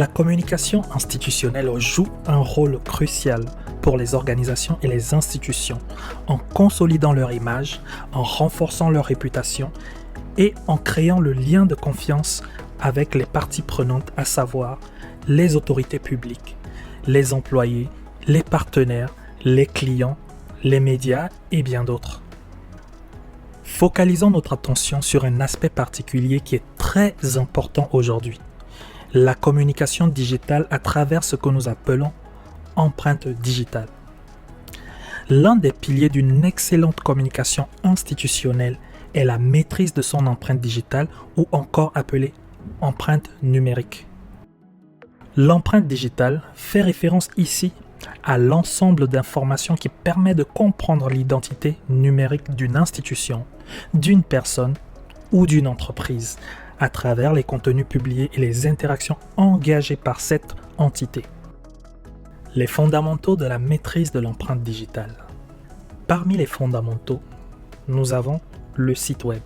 La communication institutionnelle joue un rôle crucial pour les organisations et les institutions en consolidant leur image, en renforçant leur réputation et en créant le lien de confiance avec les parties prenantes, à savoir les autorités publiques, les employés, les partenaires, les clients, les médias et bien d'autres. Focalisons notre attention sur un aspect particulier qui est très important aujourd'hui. La communication digitale à travers ce que nous appelons empreinte digitale. L'un des piliers d'une excellente communication institutionnelle est la maîtrise de son empreinte digitale ou encore appelée empreinte numérique. L'empreinte digitale fait référence ici à l'ensemble d'informations qui permet de comprendre l'identité numérique d'une institution, d'une personne ou d'une entreprise à travers les contenus publiés et les interactions engagées par cette entité. Les fondamentaux de la maîtrise de l'empreinte digitale. Parmi les fondamentaux, nous avons le site web,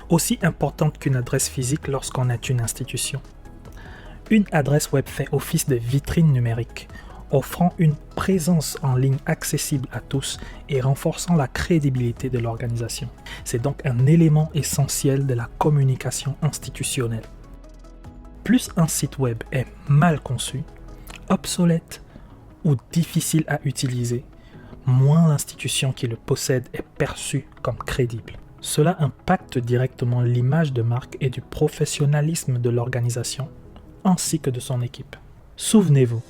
aussi importante qu'une adresse physique lorsqu'on est une institution. Une adresse web fait office de vitrine numérique, offrant une présence en ligne accessible à tous et renforçant la crédibilité de l'organisation. C'est donc un élément essentiel de la communication institutionnelle. Plus un site web est mal conçu, obsolète ou difficile à utiliser, moins l'institution qui le possède est perçue comme crédible. Cela impacte directement l'image de marque et du professionnalisme de l'organisation, ainsi que de son équipe. Souvenez-vous,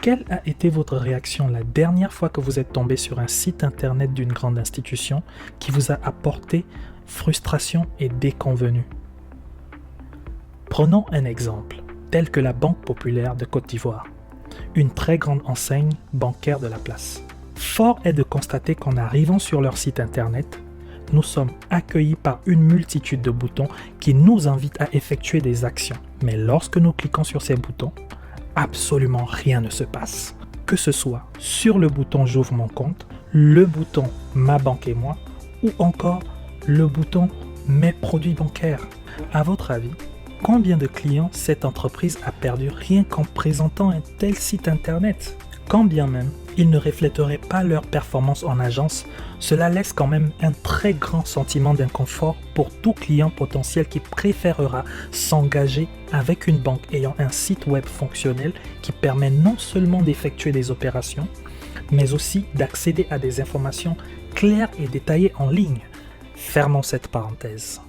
quelle a été votre réaction la dernière fois que vous êtes tombé sur un site internet d'une grande institution qui vous a apporté frustration et déconvenue? Prenons un exemple, tel que la Banque populaire de Côte d'Ivoire, une très grande enseigne bancaire de la place. Fort est de constater qu'en arrivant sur leur site internet, nous sommes accueillis par une multitude de boutons qui nous invitent à effectuer des actions. Mais lorsque nous cliquons sur ces boutons, absolument rien ne se passe. Que ce soit sur le bouton J'ouvre mon compte, le bouton Ma banque et moi, ou encore le bouton Mes produits bancaires. À votre avis, combien de clients cette entreprise a perdu rien qu'en présentant un tel site internet? Quand bien même ils ne refléteraient pas leur performance en agence, cela laisse quand même un très grand sentiment d'inconfort pour tout client potentiel qui préférera s'engager avec une banque ayant un site web fonctionnel qui permet non seulement d'effectuer des opérations, mais aussi d'accéder à des informations claires et détaillées en ligne. Fermons cette parenthèse.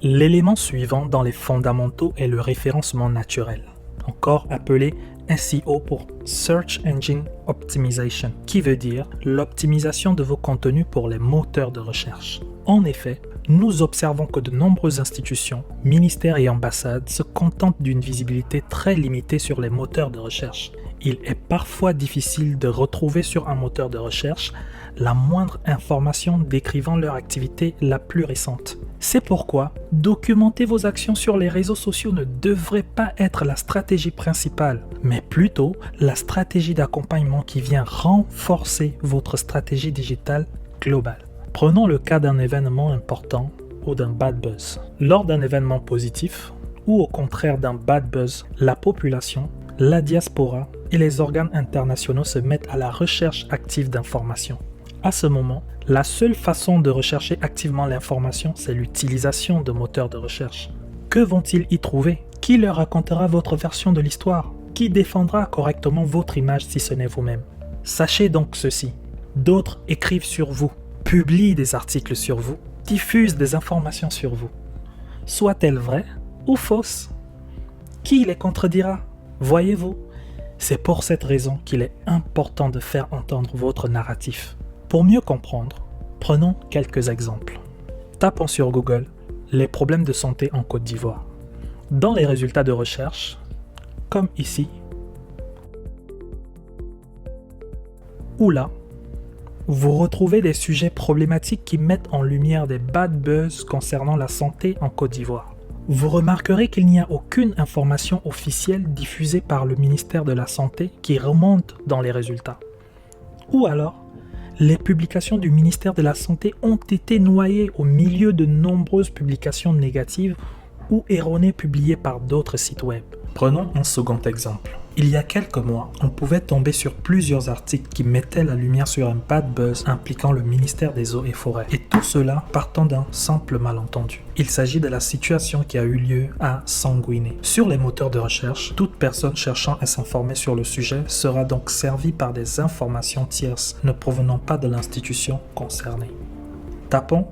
L'élément suivant dans les fondamentaux est le référencement naturel, encore appelé SEO pour Search Engine Optimization, qui veut dire l'optimisation de vos contenus pour les moteurs de recherche. En effet, nous observons que de nombreuses institutions, ministères et ambassades se contentent d'une visibilité très limitée sur les moteurs de recherche. Il est parfois difficile de retrouver sur un moteur de recherche la moindre information décrivant leur activité la plus récente. C'est pourquoi documenter vos actions sur les réseaux sociaux ne devrait pas être la stratégie principale, mais plutôt la stratégie d'accompagnement qui vient renforcer votre stratégie digitale globale. Prenons le cas d'un événement important ou d'un bad buzz. Lors d'un événement positif ou au contraire d'un bad buzz, la population, la diaspora et les organes internationaux se mettent à la recherche active d'informations. À ce moment, la seule façon de rechercher activement l'information, c'est l'utilisation de moteurs de recherche. Que vont-ils y trouver? Qui leur racontera votre version de l'histoire? Qui défendra correctement votre image si ce n'est vous-même? Sachez donc ceci, d'autres écrivent sur vous, publient des articles sur vous, diffusent des informations sur vous. Soient-elles vraies ou fausses? Qui les contredira? Voyez-vous, c'est pour cette raison qu'il est important de faire entendre votre narratif. Pour mieux comprendre, prenons quelques exemples. Tapons sur Google les problèmes de santé en Côte d'Ivoire. Dans les résultats de recherche, comme ici, ou là, vous retrouvez des sujets problématiques qui mettent en lumière des bad buzz concernant la santé en Côte d'Ivoire. Vous remarquerez qu'il n'y a aucune information officielle diffusée par le ministère de la Santé qui remonte dans les résultats. Ou alors, les publications du ministère de la Santé ont été noyées au milieu de nombreuses publications négatives ou erronées publiées par d'autres sites web. Prenons un second exemple. Il y a quelques mois, on pouvait tomber sur plusieurs articles qui mettaient la lumière sur un bad buzz impliquant le ministère des Eaux et Forêts. Et tout cela partant d'un simple malentendu. Il s'agit de la situation qui a eu lieu à Sanguiné. Sur les moteurs de recherche, toute personne cherchant à s'informer sur le sujet sera donc servie par des informations tierces ne provenant pas de l'institution concernée. Tapons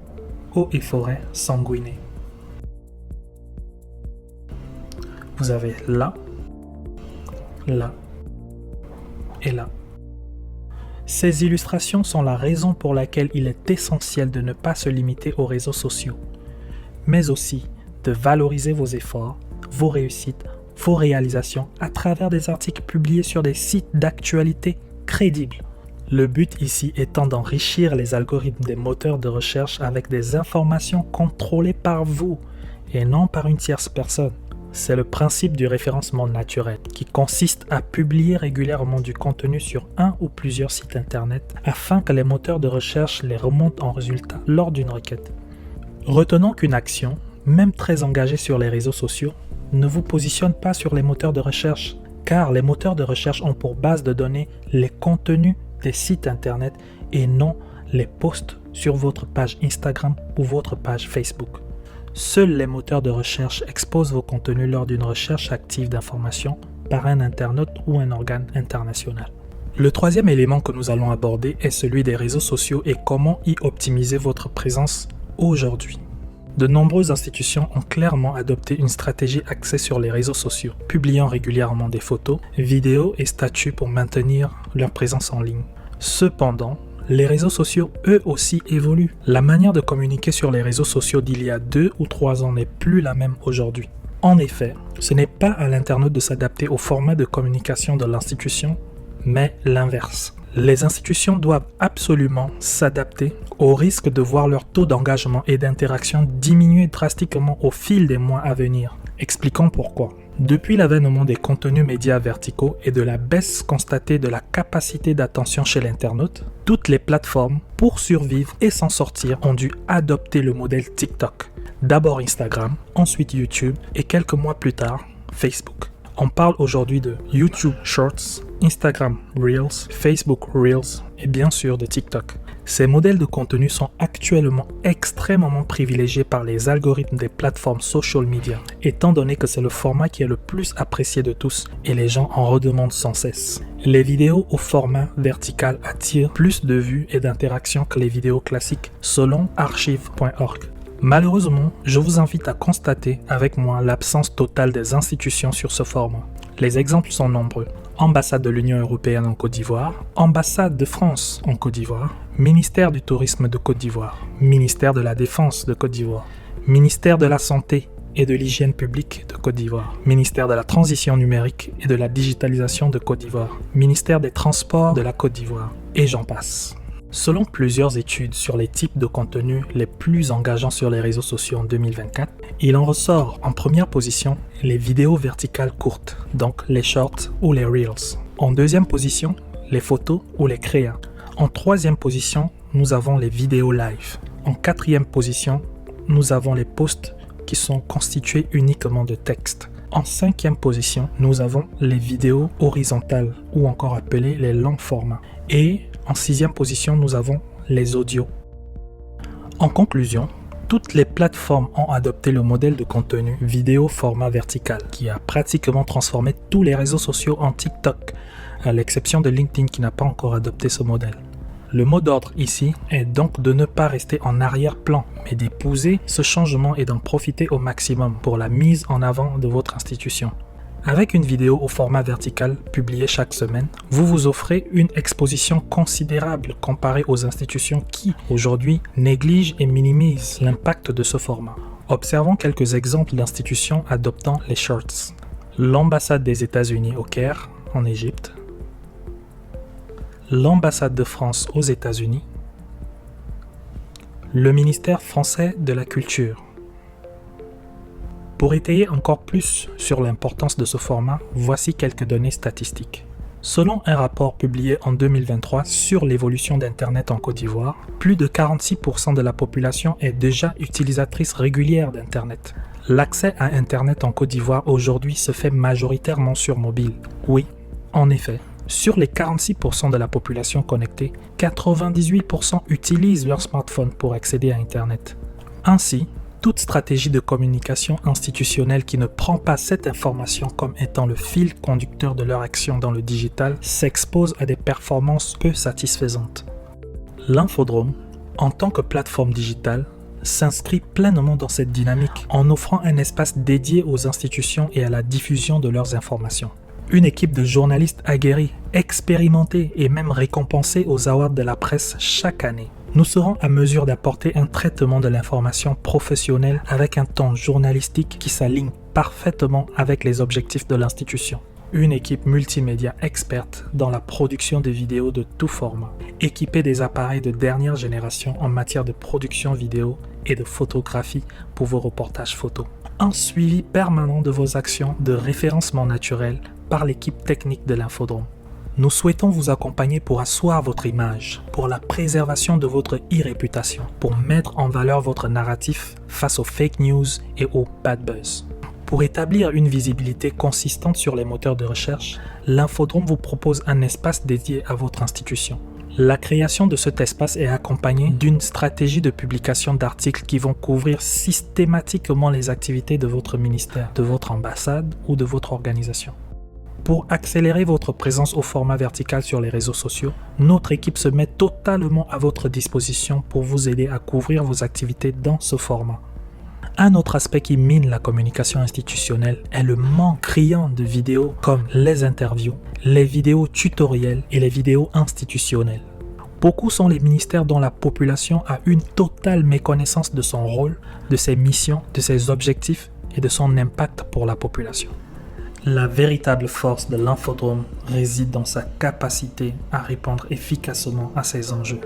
Eaux et Forêts Sanguiné. Vous avez là et là. Ces illustrations sont la raison pour laquelle il est essentiel de ne pas se limiter aux réseaux sociaux, mais aussi de valoriser vos efforts, vos réussites, vos réalisations à travers des articles publiés sur des sites d'actualité crédibles. Le but ici étant d'enrichir les algorithmes des moteurs de recherche avec des informations contrôlées par vous et non par une tierce personne. C'est le principe du référencement naturel qui consiste à publier régulièrement du contenu sur un ou plusieurs sites internet afin que les moteurs de recherche les remontent en résultat lors d'une requête. Retenons qu'une action, même très engagée sur les réseaux sociaux, ne vous positionne pas sur les moteurs de recherche car les moteurs de recherche ont pour base de données les contenus des sites internet et non les posts sur votre page Instagram ou votre page Facebook. Seuls les moteurs de recherche exposent vos contenus lors d'une recherche active d'informations par un internaute ou un organe international. Le troisième élément que nous allons aborder est celui des réseaux sociaux et comment y optimiser votre présence aujourd'hui. De nombreuses institutions ont clairement adopté une stratégie axée sur les réseaux sociaux, publiant régulièrement des photos, vidéos et statuts pour maintenir leur présence en ligne. Cependant, les réseaux sociaux, eux aussi, évoluent. La manière de communiquer sur les réseaux sociaux d'il y a 2 ou 3 ans n'est plus la même aujourd'hui. En effet, ce n'est pas à l'internaute de s'adapter au format de communication de l'institution, mais l'inverse. Les institutions doivent absolument s'adapter au risque de voir leur taux d'engagement et d'interaction diminuer drastiquement au fil des mois à venir. Expliquons pourquoi. Depuis l'avènement des contenus médias verticaux et de la baisse constatée de la capacité d'attention chez l'internaute, toutes les plateformes, pour survivre et s'en sortir, ont dû adopter le modèle TikTok. D'abord Instagram, ensuite YouTube et quelques mois plus tard, Facebook. On parle aujourd'hui de YouTube Shorts, Instagram Reels, Facebook Reels et bien sûr de TikTok. Ces modèles de contenu sont actuellement extrêmement privilégiés par les algorithmes des plateformes social media, étant donné que c'est le format qui est le plus apprécié de tous et les gens en redemandent sans cesse. Les vidéos au format vertical attirent plus de vues et d'interactions que les vidéos classiques, selon archive.org. Malheureusement, je vous invite à constater avec moi l'absence totale des institutions sur ce format. Les exemples sont nombreux. Ambassade de l'Union européenne en Côte d'Ivoire, Ambassade de France en Côte d'Ivoire, Ministère du Tourisme de Côte d'Ivoire, Ministère de la Défense de Côte d'Ivoire, Ministère de la Santé et de l'Hygiène publique de Côte d'Ivoire, Ministère de la Transition numérique et de la digitalisation de Côte d'Ivoire, Ministère des Transports de la Côte d'Ivoire, et j'en passe. Selon plusieurs études sur les types de contenus les plus engageants sur les réseaux sociaux en 2024, il en ressort en première position les vidéos verticales courtes, donc les shorts ou les reels. En deuxième position, les photos ou les créas. En troisième position, nous avons les vidéos live. En quatrième position, nous avons les posts qui sont constitués uniquement de texte. En cinquième position, nous avons les vidéos horizontales ou encore appelées les longs formats. Et en sixième position, nous avons les audios. En conclusion, toutes les plateformes ont adopté le modèle de contenu vidéo format vertical qui a pratiquement transformé tous les réseaux sociaux en TikTok, à l'exception de LinkedIn qui n'a pas encore adopté ce modèle. Le mot d'ordre ici est donc de ne pas rester en arrière-plan, mais d'épouser ce changement et d'en profiter au maximum pour la mise en avant de votre institution. Avec une vidéo au format vertical publiée chaque semaine, vous vous offrez une exposition considérable comparée aux institutions qui, aujourd'hui, négligent et minimisent l'impact de ce format. Observons quelques exemples d'institutions adoptant les shorts. L'ambassade des États-Unis au Caire, en Égypte. L'ambassade de France aux États-Unis. Le ministère français de la Culture. Pour étayer encore plus sur l'importance de ce format, voici quelques données statistiques. Selon un rapport publié en 2023 sur l'évolution d'Internet en Côte d'Ivoire, plus de 46% de la population est déjà utilisatrice régulière d'Internet. L'accès à Internet en Côte d'Ivoire aujourd'hui se fait majoritairement sur mobile. Oui, en effet, sur les 46% de la population connectée, 98% utilisent leur smartphone pour accéder à Internet. Ainsi, toute stratégie de communication institutionnelle qui ne prend pas cette information comme étant le fil conducteur de leur action dans le digital s'expose à des performances peu satisfaisantes. L'infodrome, en tant que plateforme digitale, s'inscrit pleinement dans cette dynamique en offrant un espace dédié aux institutions et à la diffusion de leurs informations. Une équipe de journalistes aguerris, expérimentés et même récompensés aux awards de la presse chaque année. Nous serons à mesure d'apporter un traitement de l'information professionnelle avec un ton journalistique qui s'aligne parfaitement avec les objectifs de l'institution. Une équipe multimédia experte dans la production de vidéos de tout format, équipée des appareils de dernière génération en matière de production vidéo et de photographie pour vos reportages photos. Un suivi permanent de vos actions de référencement naturel par l'équipe technique de l'Infodrome. Nous souhaitons vous accompagner pour asseoir votre image, pour la préservation de votre e-réputation, pour mettre en valeur votre narratif face aux fake news et au bad buzz. Pour établir une visibilité consistante sur les moteurs de recherche, l'Infodrome vous propose un espace dédié à votre institution. La création de cet espace est accompagnée d'une stratégie de publication d'articles qui vont couvrir systématiquement les activités de votre ministère, de votre ambassade ou de votre organisation. Pour accélérer votre présence au format vertical sur les réseaux sociaux, notre équipe se met totalement à votre disposition pour vous aider à couvrir vos activités dans ce format. Un autre aspect qui mine la communication institutionnelle est le manque criant de vidéos comme les interviews, les vidéos tutoriels et les vidéos institutionnelles. Beaucoup sont les ministères dont la population a une totale méconnaissance de son rôle, de ses missions, de ses objectifs et de son impact pour la population. La véritable force de l'Infodrome réside dans sa capacité à répondre efficacement à ces enjeux.